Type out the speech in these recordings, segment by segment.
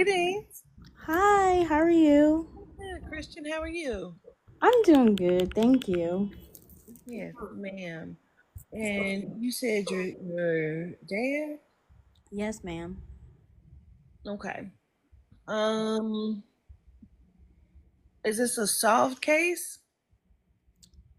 Greetings. Hi, how are you? Yeah, Christian, how are you? I'm doing good, thank you. Yes, ma'am. And you said your dad? Yes, ma'am. Okay. Um, is this a solved case?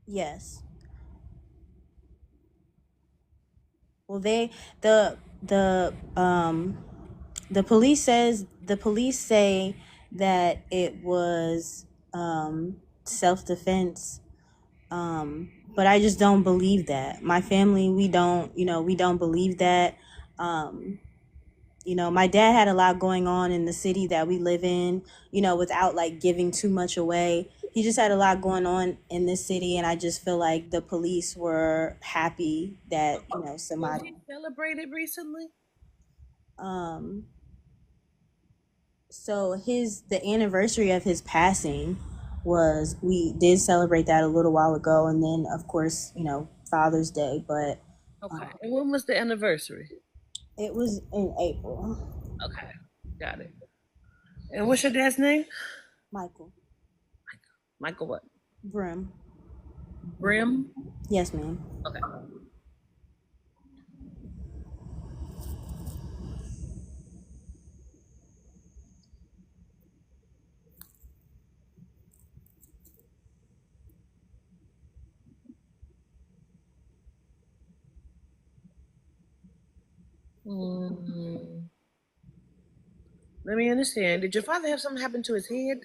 Yes. Well, the police say that it was self-defense. But I just don't believe that. My family, we don't believe that. Um, my dad had a lot going on in the city that we live in, without like giving too much away. He just had a lot going on in this city, and I just feel like the police were happy that, Was somebody. he celebrated recently? Um, so the anniversary of his passing we did celebrate that a little while ago, and then of course, Father's Day, but Okay. And when was the anniversary? it was in April. Okay, got it. And what's your dad's name? Michael. Michael what? Brim. Brim? Yes, ma'am. Okay. Mm, let me understand. Did your father have something happen to his head?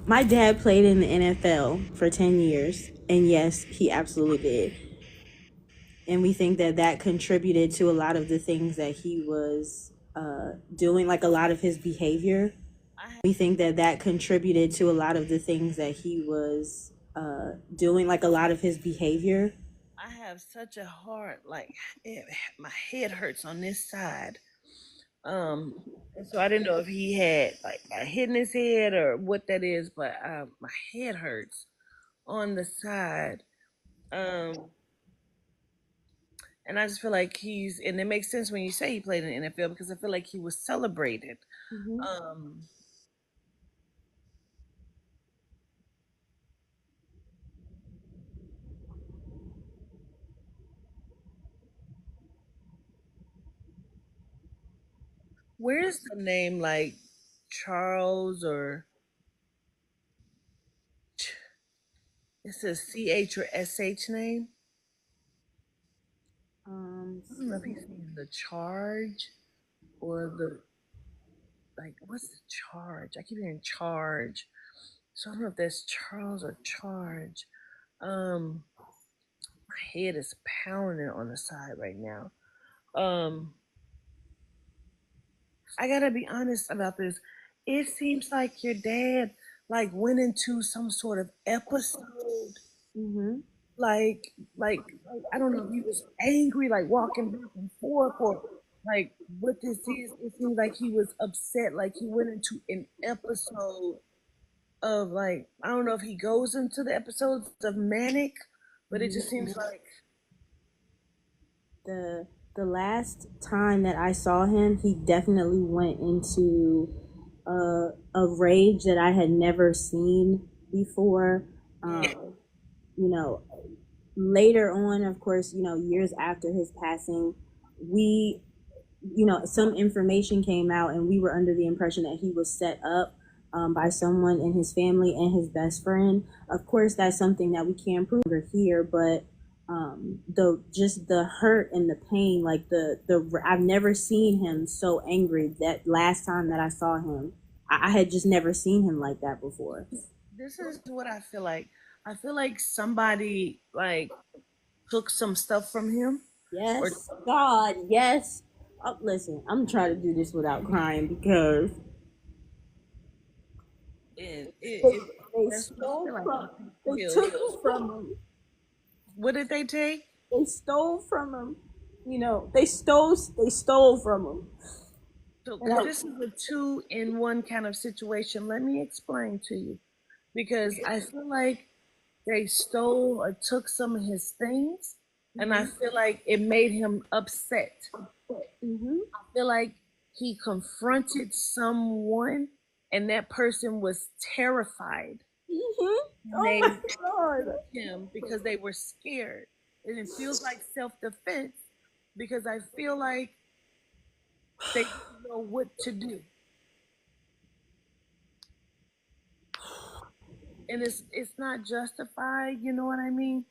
My dad played in the NFL for 10 years, and yes, he absolutely did. And we think that that contributed to a lot of the things that he was doing, like a lot of his behavior. I We think that that contributed to a lot of the things that he was doing, like a lot of his behavior. I have such a hard it, my head hurts on this side. And so I didn't know if he had like a hit in his head or what that is, but my head hurts on the side. Um, and I just feel like and it makes sense when you say he played in the NFL because I feel like he was celebrated. Hmm. Um, where's the name like Charles or it's a CH or SH name? I don't know if he's saying the charge or the like what's the charge? I keep hearing charge. So I don't know if that's Charles or Charge. Um, my head is pounding on the side right now. Um, I gotta be honest about this. It seems like your dad like went into some sort of episode, Hmm. like I don't know if he was angry, like walking back and forth, or like what this is. It seems like he was upset, like he went into an episode of like I don't know if he goes into the episodes of manic, but it just seems like the the last time that I saw him, he definitely went into a rage that I had never seen before. yeah. You know, Later on, of course, years after his passing, we, some information came out, and we were under the impression that he was set up by someone in his family and his best friend. Of course, that's something that we can't prove or hear, but the hurt and the pain, like the I've never seen him so angry. That last time that I saw him, I had just never seen him like that before. This is what I feel like. I feel like somebody like took some stuff from him, or Yes, God, yes. Listen, I'm trying to do this without crying because they, it they that's what I stole feel like. from, they Feel. took it from him. What did they take? They stole from him. They stole from him. So, And because this is a two in one kind of situation, let me explain to you. Because I feel like they stole or took some of his things, and I Mhm. feel like it made him upset. Mm-hmm. I feel like he confronted someone and that person was terrified Mm-hmm. and Oh they my God. killed him because they were scared. And it feels like self defense because I feel like they didn't know what to do. And it's not justified, you know what I mean?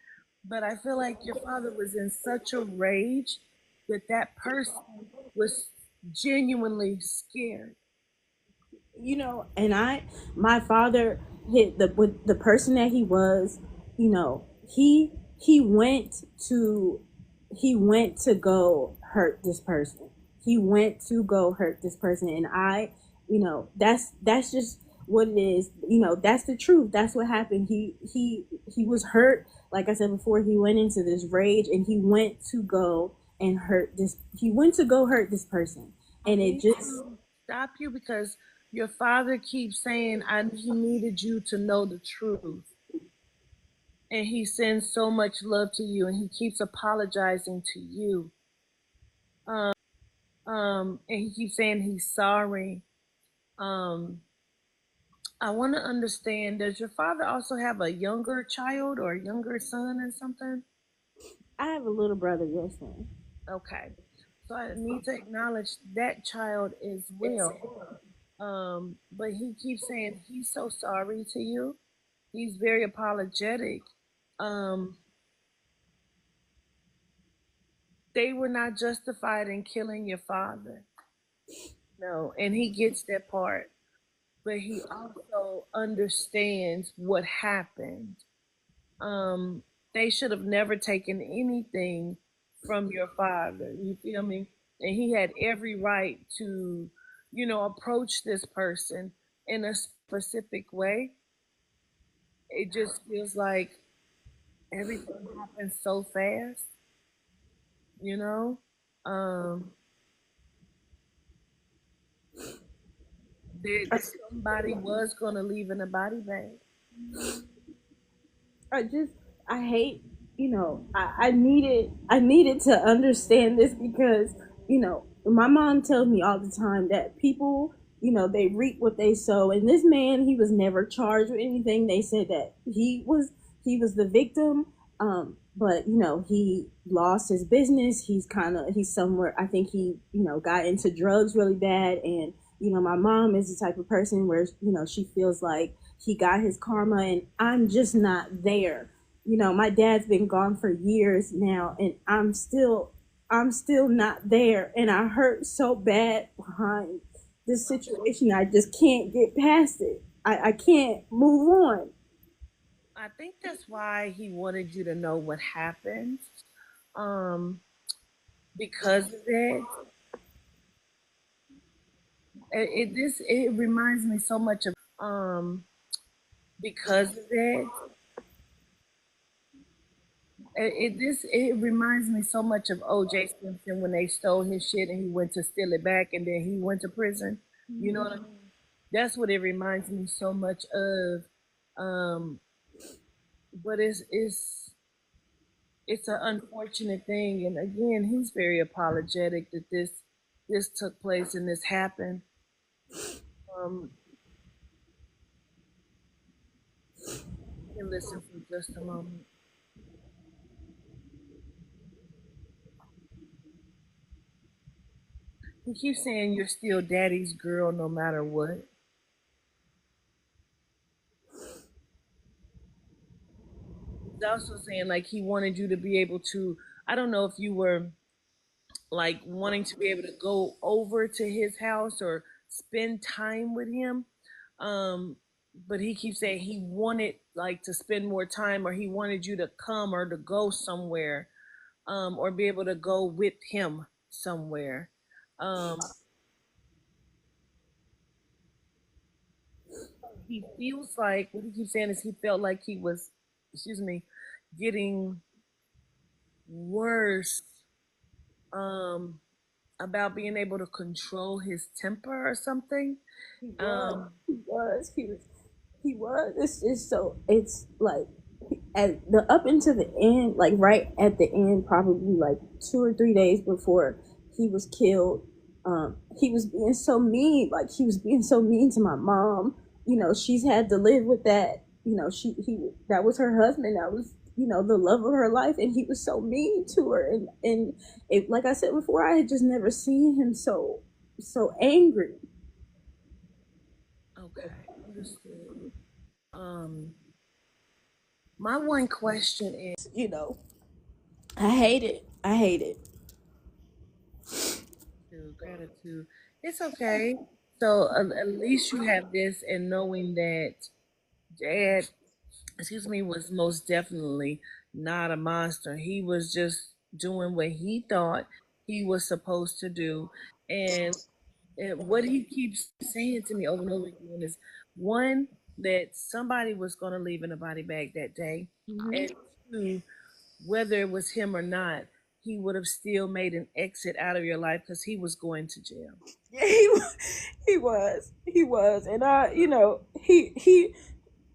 But I feel like your father was in such a rage that that person was genuinely scared. And my father hit the with the person that he was, you know, he went to he went to go hurt this person. He went to go hurt this person, and that's just what it is. That's the truth. That's what happened. He was hurt. Like I said before, he went into this rage, and he went to go hurt this person, I and it need just to stop you because your father keeps saying he needed you to know the truth. And he sends so much love to you and he keeps apologizing to you. And he keeps saying he's sorry. Um, I want to understand, does your father also have a younger child or a younger son or something? I have a little brother, yes, ma'am. Okay. So I need to acknowledge that child as well. But he keeps saying he's so sorry to you. He's very apologetic. Um, they were not justified in killing your father. No, and he gets that part. But he also understands what happened. Um, they should have never taken anything from your father. You feel me? And he had every right to, approach this person in a specific way. It just feels like everything happened so fast, you know? Um, that somebody was going to leave in a body bag. I just I hate I needed to understand this because my mom tells me all the time that people they reap what they sow, and this man, he was never charged with anything. They said that he was the victim, but he lost his business. He's somewhere. I think he got into drugs really bad, and my mom is the type of person where she feels like he got his karma, and I'm just not there. My dad's been gone for years now, and I'm still not there, and I hurt so bad behind this situation. I just can't get past it. I can't move on. I think that's why he wanted you to know what happened. Um, because of that, it reminds me so much of because of that, it reminds me so much of O.J. Simpson when they stole his shit and he went to steal it back and then he went to prison. You know what I mean? That's what it reminds me so much of. Um, but it's an unfortunate thing, and again, he's very apologetic that this took place and this happened. Um, you can listen for just a moment. He keeps saying you're still daddy's girl no matter what. He's also saying like he wanted you to be able to. I don't know if you were like wanting to be able to go over to his house or spend time with him. Um, but he keeps saying he wanted like to spend more time or he wanted you to come or to go somewhere or be able to go with him somewhere. Um, he feels like what he keeps saying is he felt like he was, excuse me, getting worse um, about being able to control his temper or something. He was. Um, He was. He was. He was. It's so. It's like at the up into the end, like right at the end, probably like 2 or 3 days before he was killed. He was being so mean, like he was being so mean to my mom. She's had to live with that. He that was her husband. That was the love of her life, and he was so mean to her. And it, like I said before, I had just never seen him so angry. Okay, understood. Um, my one question is, I hate it. I hate it. gratitude. It's okay. So at least you have this, and knowing that Dad, excuse me, was most definitely not a monster. He was just doing what he thought he was supposed to do, and what he keeps saying to me over and over again is one, that somebody was going to leave in a body bag that day, Mm-hmm. and two, whether it was him or not, he would have still made an exit out of your life because he was going to jail. Yeah, he was, and he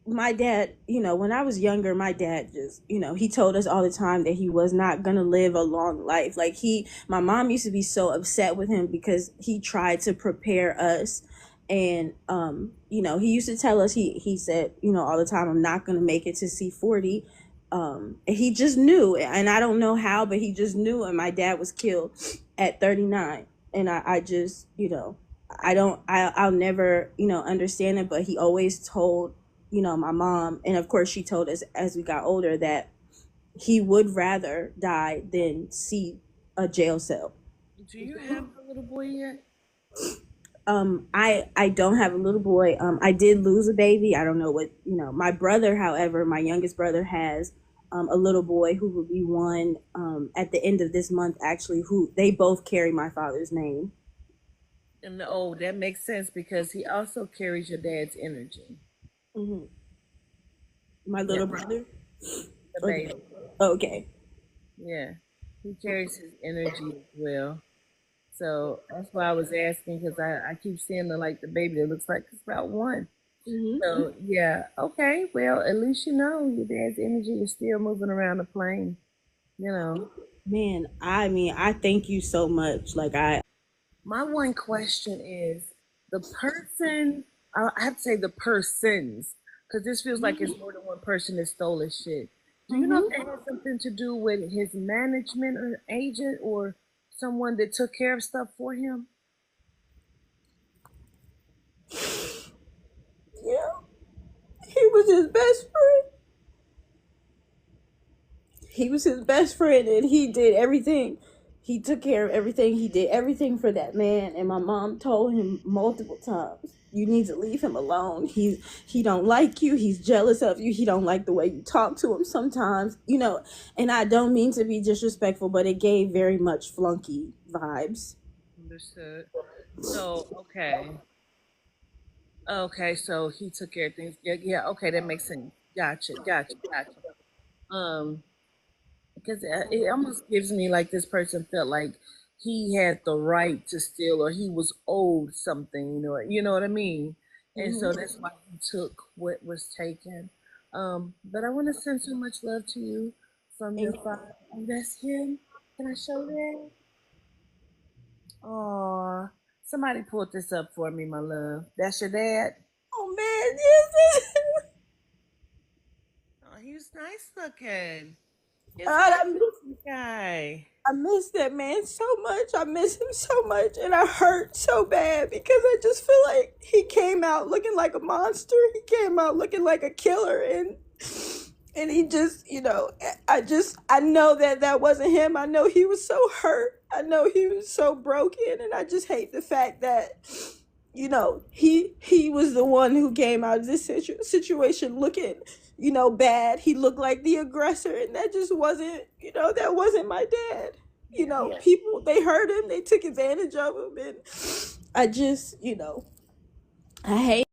my dad, when I was younger, my dad just, he told us all the time that he was not going to live a long life. Like my mom used to be so upset with him because he tried to prepare us. And, he used to tell us, he said, all the time, I'm not going to make it to C40. And he just knew, and I don't know how, but he just knew. And my dad was killed at 39. And I just, I'll never, understand it, but he always told my mom, and of course she told us as we got older, that he would rather die than see a jail cell. Do you have a little boy yet? I don't have a little boy. I did lose a baby. I don't know what, my brother, however, my youngest brother has a little boy who will be one at the end of this month, actually, who they both carry my father's name. And oh, that makes sense because he also carries your dad's energy. Hmm. My Yeah, little brother. the Okay. baby. Okay. Yeah, he carries his energy as well. So that's why I was asking because I keep seeing the baby that looks like it's about one. Hmm. So yeah, okay. Well, at least you know your dad's energy is still moving around the plane. You know. Man, I mean, I thank you so much. Like My one question is the person. I have to say the persons because this feels like it's more than one person that stole his shit. Do you know if hmm that has something to do with his management or agent or someone that took care of stuff for him? yeah, he was his best friend. He was his best friend, and he did everything. He took care of everything. He did everything for that man. And my mom told him multiple times, "You need to leave him alone. He don't like you. He's jealous of you. He don't like the way you talk to him sometimes. And I don't mean to be disrespectful, but it gave very much flunky vibes." Understood. So okay, okay. So he took care of things. Yeah, yeah. Okay, that makes sense. Gotcha, gotcha, gotcha. Um, because it almost gives me like this person felt like he had the right to steal or he was owed something or you know what I mean, and so Hmm. that's why he took what was taken. But I want to send so much love to you from your And father. Oh, that's him. Can I show that? Oh, somebody pulled this up for me, my love. That's your dad. oh man, yes. Oh, he was nice looking. It's God, a good guy. I miss that man so much. I miss him so much, and I hurt so bad because I just feel like he came out looking like a monster. He came out looking like a killer, and he just, I know that that wasn't him. I know he was so hurt. I know he was so broken, and I just hate the fact that he was the one who came out of this situation looking bad. He looked like the aggressor, and that just wasn't that wasn't my dad. Yeah, he People, they hurt him, they took advantage of him, and I just I hate